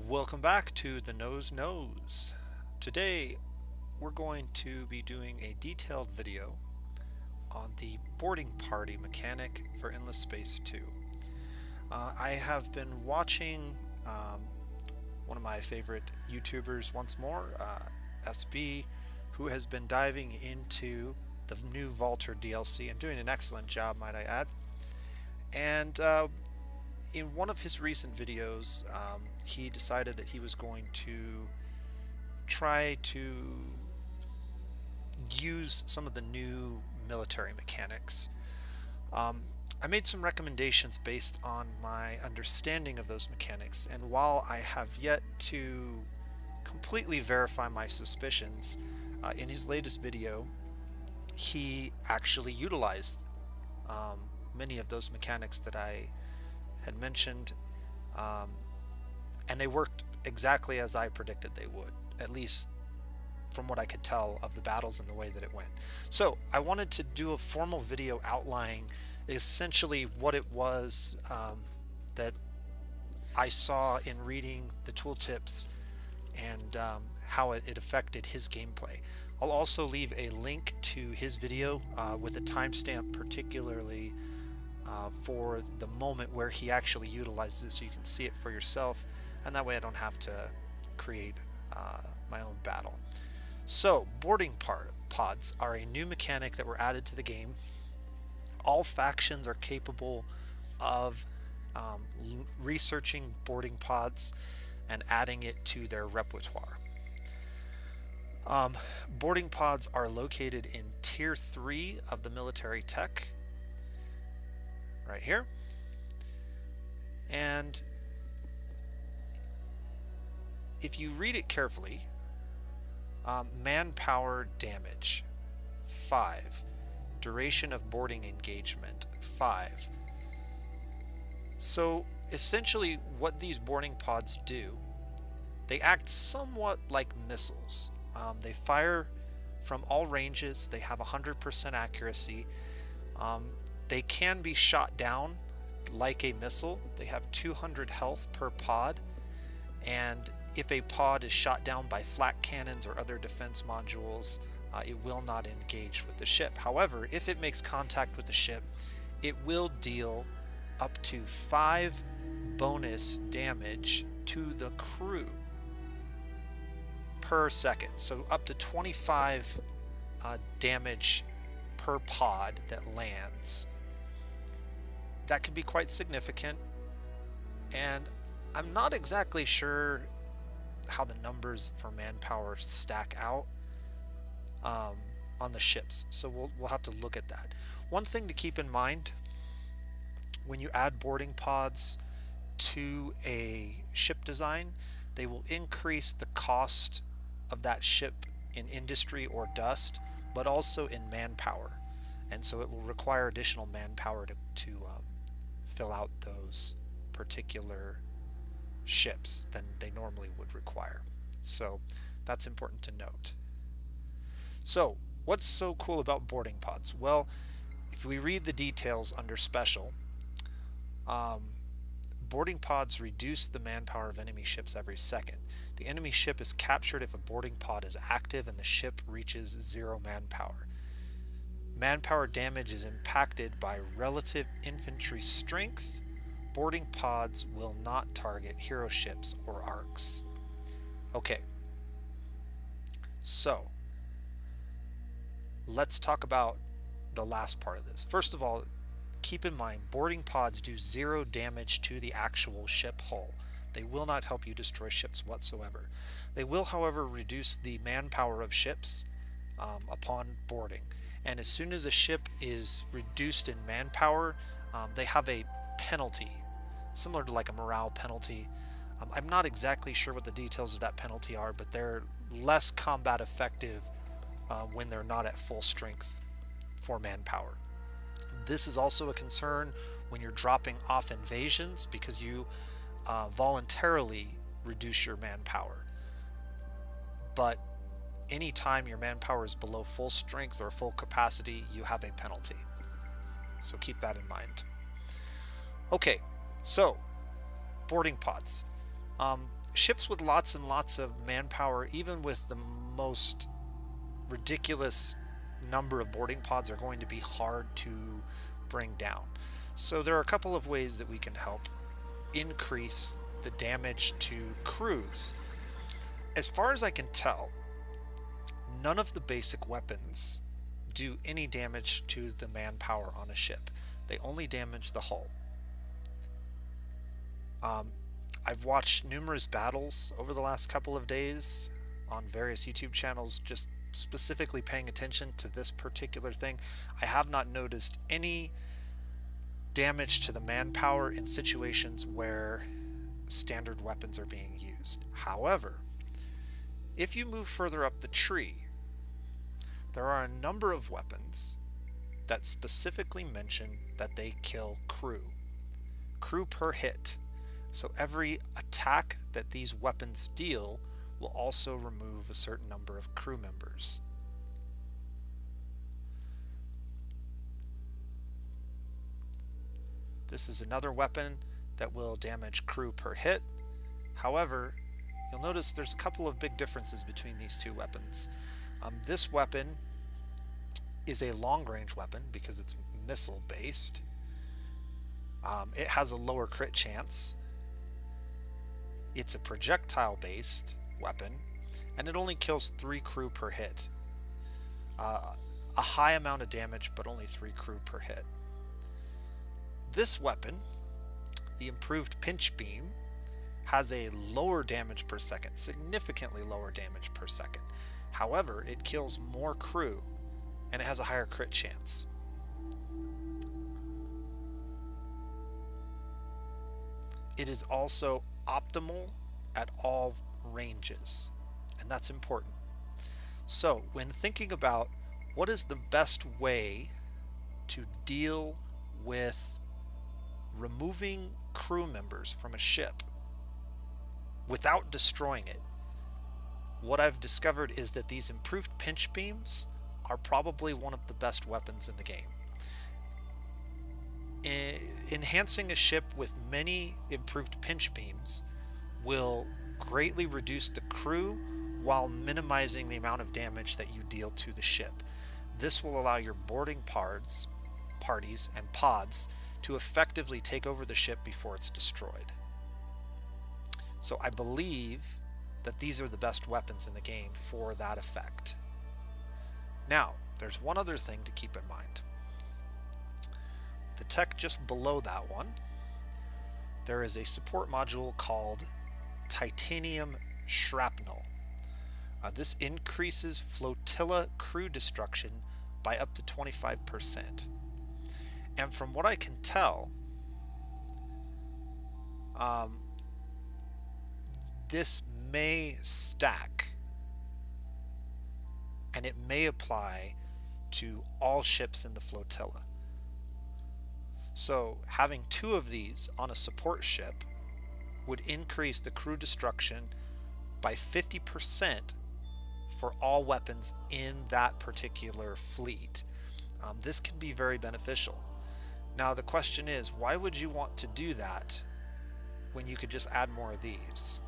Welcome back to the Nose Knows. Today we're going to be doing a detailed video on the boarding party mechanic for Endless Space 2. I have been watching one of my favorite YouTubers once more, SB, who has been diving into the new Vaulter DLC and doing an excellent job, might I add. And in one of his recent videos, he decided that he was going to try to use some of the new military mechanics. I made some recommendations based on my understanding of those mechanics, and while I have yet to completely verify my suspicions, in his latest video, he actually utilized many of those mechanics that I had mentioned, and they worked exactly as I predicted they would, at least from what I could tell of the battles and the way that it went. So I wanted to do a formal video outlining essentially what it was that I saw in reading the tooltips and how it affected his gameplay. I'll also leave a link to his video with a timestamp, particularly for the moment where he actually utilizes it, so you can see it for yourself, and that way I don't have to create my own battle. So boarding pods are a new mechanic that were added to the game. All factions are capable of researching boarding pods and adding it to their repertoire. Boarding pods are located in Tier 3 of the military tech, right here. And if you read it carefully, manpower damage 5, duration of boarding engagement 5. So essentially what these boarding pods do, they act somewhat like missiles. They fire from all ranges, they have 100% accuracy. They can be shot down like a missile. They have 200 health per pod, and if a pod is shot down by flak cannons or other defense modules, it will not engage with the ship. However, if it makes contact with the ship, it will deal up to 5 bonus damage to the crew per second. So up to 25 damage per pod that lands. That could be quite significant, and I'm not exactly sure how the numbers for manpower stack out on the ships, so we'll have to look at that. One thing to keep in mind when you add boarding pods to a ship design, they will increase the cost of that ship in industry or dust, but also in manpower, and so it will require additional manpower to fill out those particular ships than they normally would require. So that's important to note. So what's so cool about boarding pods? Well, if we read the details under special, boarding pods reduce the manpower of enemy ships every second. The enemy ship is captured if a boarding pod is active and the ship reaches 0 manpower. Manpower damage is impacted by relative infantry strength. Boarding pods will not target hero ships or arcs. Okay, so let's talk about the last part of this. First of all, keep in mind boarding pods do 0 damage to the actual ship hull. They will not help you destroy ships whatsoever. They will, however, reduce the manpower of ships upon boarding. And as soon as a ship is reduced in manpower, they have a penalty, similar to like a morale penalty. I'm not exactly sure what the details of that penalty are, but they're less combat effective when they're not at full strength for manpower. This is also a concern when you're dropping off invasions, because you voluntarily reduce your manpower. But anytime your manpower is below full strength or full capacity, you have a penalty. So keep that in mind. Okay, so boarding pods. ships with lots and lots of manpower, even with the most ridiculous number of boarding pods, are going to be hard to bring down. So there are a couple of ways that we can help increase the damage to crews. As far as I can tell, none of the basic weapons do any damage to the manpower on a ship. They only damage the hull. I've watched numerous battles over the last couple of days on various YouTube channels, just specifically paying attention to this particular thing. I have not noticed any damage to the manpower in situations where standard weapons are being used. However, if you move further up the tree, there are a number of weapons that specifically mention that they kill crew per hit. So every attack that these weapons deal will also remove a certain number of crew members. This is another weapon that will damage crew per hit. However, you'll notice there's a couple of big differences between these two weapons. This weapon is a long-range weapon because it's missile based. It has a lower crit chance. It's a projectile based weapon, and it only kills 3 crew per hit. A high amount of damage, but only 3 crew per hit. This weapon, the improved pinch beam, has a lower damage per second, significantly lower damage per second. However, it kills more crew and it has a higher crit chance. It is also optimal at all ranges, and that's important. So when thinking about what is the best way to deal with removing crew members from a ship without destroying it, what I've discovered is that these improved pinch beams are probably one of the best weapons in the game. Enhancing a ship with many improved pinch beams will greatly reduce the crew while minimizing the amount of damage that you deal to the ship. This will allow your boarding parties and pods to effectively take over the ship before it's destroyed. So I believe that these are the best weapons in the game for that effect. Now, there's one other thing to keep in mind. The tech just below that one, there is a support module called Titanium Shrapnel. This increases flotilla crew destruction by up to 25%. And from what I can tell, this may stack, and it may apply to all ships in the flotilla. So having 2 of these on a support ship would increase the crew destruction by 50% for all weapons in that particular fleet. This can be very beneficial. Now the question is, why would you want to do that when you could just add more of these?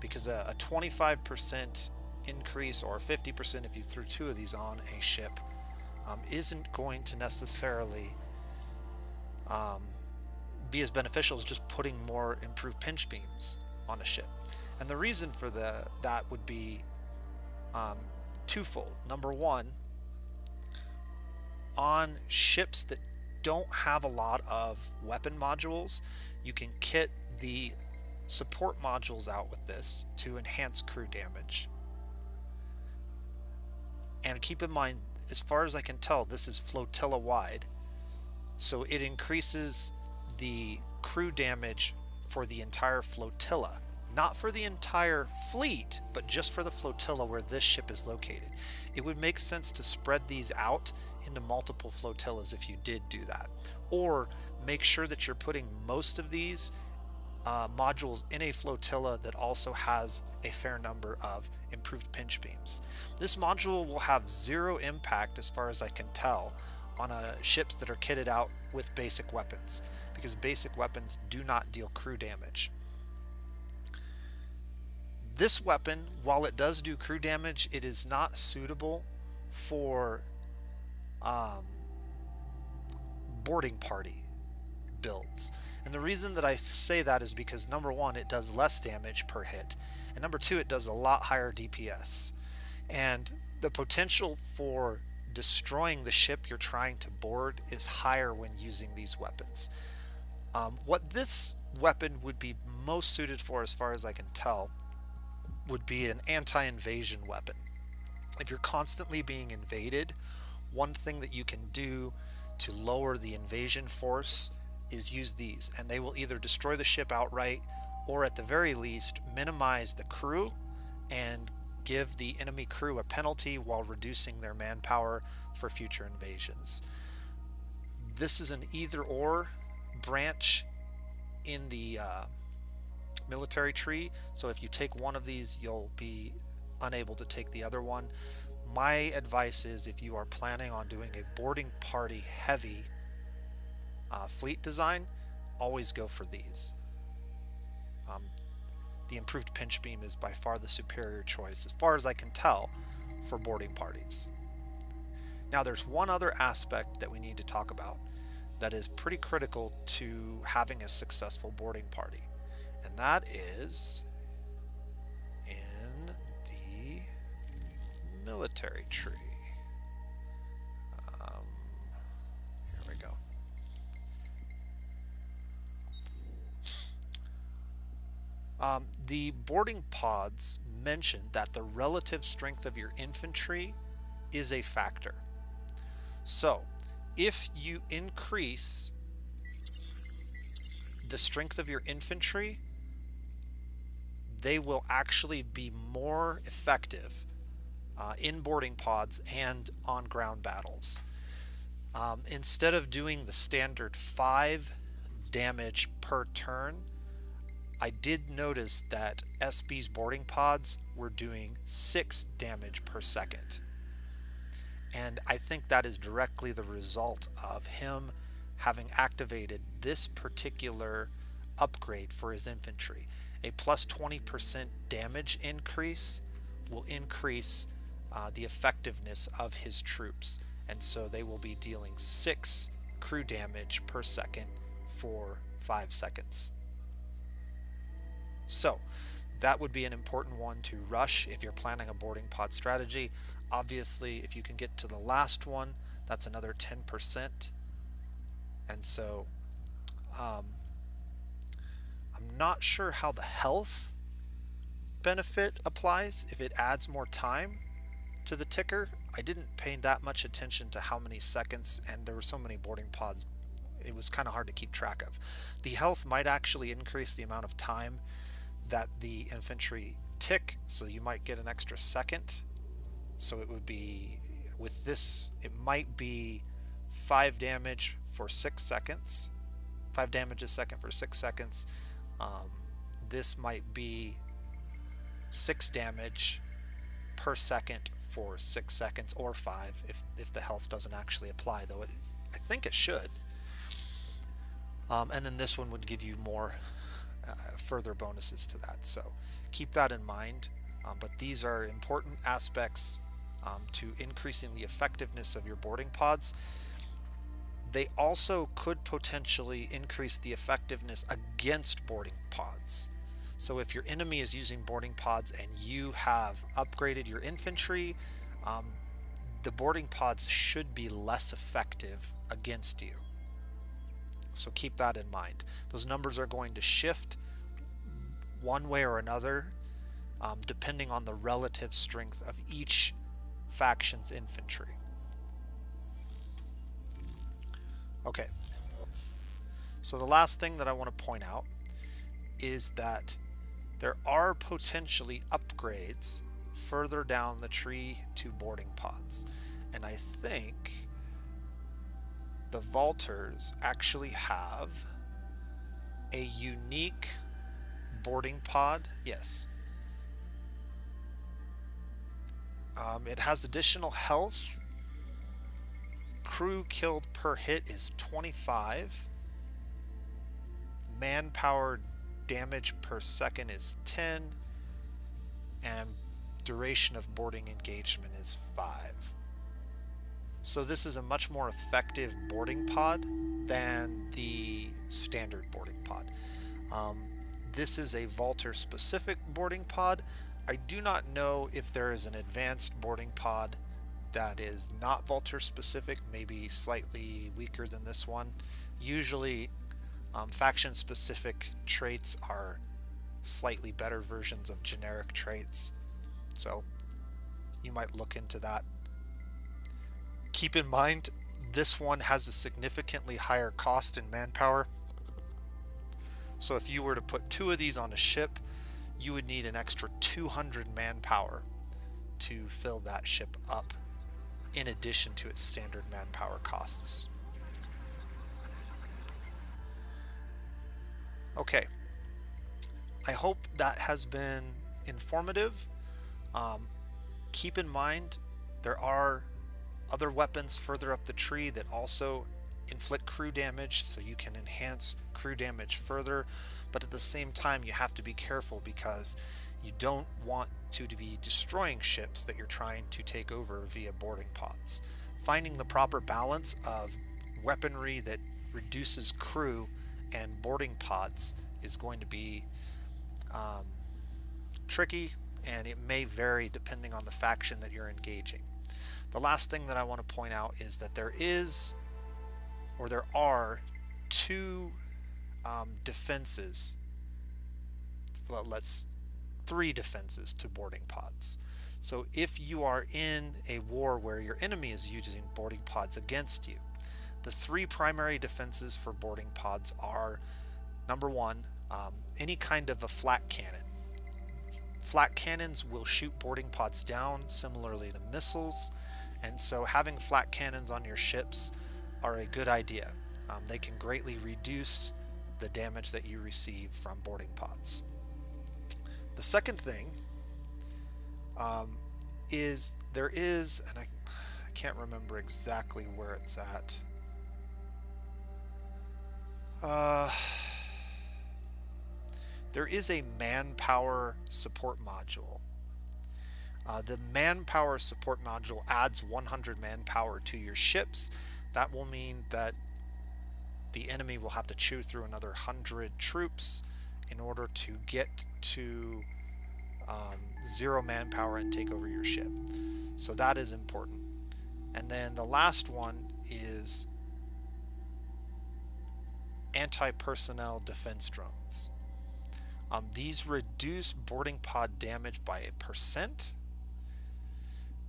Because a 25% increase, or 50% if you threw 2 of these on a ship, isn't going to necessarily be as beneficial as just putting more improved pinch beams on a ship. And the reason for that would be twofold. Number one, on ships that don't have a lot of weapon modules, you can kit the support modules out with this to enhance crew damage. And keep in mind, as far as I can tell, this is flotilla wide, so it increases the crew damage for the entire flotilla, not for the entire fleet, but just for the flotilla where this ship is located. It would make sense to spread these out into multiple flotillas if you did do that, or make sure that you're putting most of these modules in a flotilla that also has a fair number of improved pinch beams. This module will have 0 impact, as far as I can tell, on ships that are kitted out with basic weapons, because basic weapons do not deal crew damage. This weapon, while it does do crew damage, it is not suitable for um, boarding party builds. And the reason that I say that is because number one, it does less damage per hit, and number two, it does a lot higher DPS. And the potential for destroying the ship you're trying to board is higher when using these weapons. What this weapon would be most suited for, as far as I can tell, would be an anti-invasion weapon. If you're constantly being invaded, one thing that you can do to lower the invasion force is use these, and they will either destroy the ship outright or at the very least minimize the crew and give the enemy crew a penalty while reducing their manpower for future invasions. This is an either or branch in the military tree, so if you take one of these you'll be unable to take the other one. My advice is, if you are planning on doing a boarding party heavy fleet design, always go for these. The improved pinch beam is by far the superior choice, as far as I can tell, for boarding parties. Now there's one other aspect that we need to talk about that is pretty critical to having a successful boarding party, and that is in the military tree. Here we go. The boarding pods mentioned that the relative strength of your infantry is a factor. So if you increase the strength of your infantry, they will actually be more effective in boarding pods and on ground battles. Instead of doing the standard 5 damage per turn, I did notice that SB's boarding pods were doing 6 damage per second. And I think that is directly the result of him having activated this particular upgrade for his infantry. A plus 20% damage increase will increase the effectiveness of his troops, and so they will be dealing 6 crew damage per second for 5 seconds. So that would be an important one to rush if you're planning a boarding pod strategy. Obviously, if you can get to the last one, that's another 10%. And so I'm not sure how the health benefit applies, if it adds more time to the ticker. I didn't pay that much attention to how many seconds, and there were so many boarding pods, it was kind of hard to keep track of. The health might actually increase the amount of time that the infantry tick, so you might get an extra second. So it would be, with this, it might be 5 damage for 6 seconds, 5 damage a second for 6 seconds. This might be 6 damage per second for 6 seconds, or 5 if the health doesn't actually apply, though I think it should. And then this one would give you more further bonuses to that, so keep that in mind. But these are important aspects to increasing the effectiveness of your boarding pods. They also could potentially increase the effectiveness against boarding pods. So if your enemy is using boarding pods and you have upgraded your infantry, the boarding pods should be less effective against you. So keep that in mind. Those numbers are going to shift one way or another, depending on the relative strength of each faction's infantry. Okay, so the last thing that I want to point out is that there are potentially upgrades further down the tree to boarding pods, and I think the vaulters actually have a unique boarding pod. Yes, it has additional health. Crew killed per hit is 25. Manpower damage per second is 10. and duration of boarding engagement is 5. So this is a much more effective boarding pod than the standard boarding pod. This is a vaulter specific boarding pod. I do not know if there is an advanced boarding pod that is not vaulter specific, maybe slightly weaker than this one. Usually faction specific traits are slightly better versions of generic traits, so you might look into that. Keep in mind, this one has a significantly higher cost in manpower. So if you were to put 2 of these on a ship, you would need an extra 200 manpower to fill that ship up, in addition to its standard manpower costs. Okay, I hope that has been informative. Keep in mind, there are other weapons further up the tree that also inflict crew damage, so you can enhance crew damage further, but at the same time you have to be careful because you don't want to be destroying ships that you're trying to take over via boarding pods. Finding the proper balance of weaponry that reduces crew and boarding pods is going to be tricky, and it may vary depending on the faction that you're engaging. The last thing that I want to point out is that there are 2 defenses. Well, 3 defenses to boarding pods. So if you are in a war where your enemy is using boarding pods against you, the 3 primary defenses for boarding pods are: number 1, any kind of a flak cannon. Flak cannons will shoot boarding pods down, similarly to missiles, and so having flak cannons on your ships are a good idea. They can greatly reduce the damage that you receive from boarding pods. The second thing is there is, and I can't remember exactly where it's at. There is a manpower support module. The manpower support module adds 100 manpower to your ships. That will mean that the enemy will have to chew through another 100 troops in order to get to 0 manpower and take over your ship. So that is important. And then the last one is anti-personnel defense drones. These reduce boarding pod damage by 1%,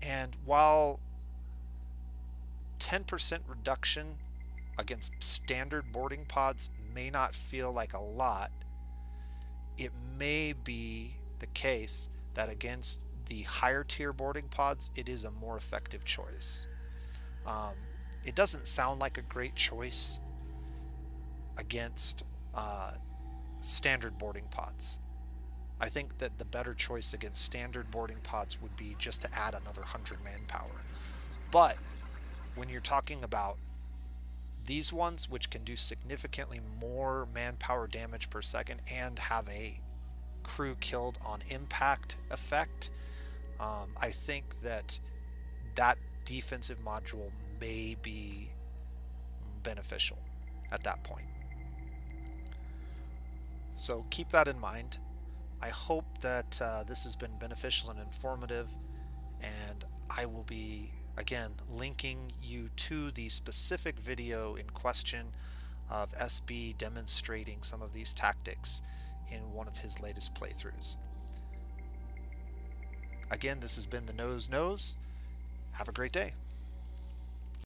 and while 10% reduction against standard boarding pods may not feel like a lot, it may be the case that against the higher tier boarding pods it is a more effective choice. It doesn't sound like a great choice against standard boarding pods. I think that the better choice against standard boarding pods would be just to add another 100 manpower. But when you're talking about these ones, which can do significantly more manpower damage per second and have a crew killed on impact effect, I think that defensive module may be beneficial at that point. So keep that in mind. I hope that this has been beneficial and informative, and I will be again linking you to the specific video in question of SB demonstrating some of these tactics in one of his latest playthroughs. Again, this has been the Nose Knows. Have a great day.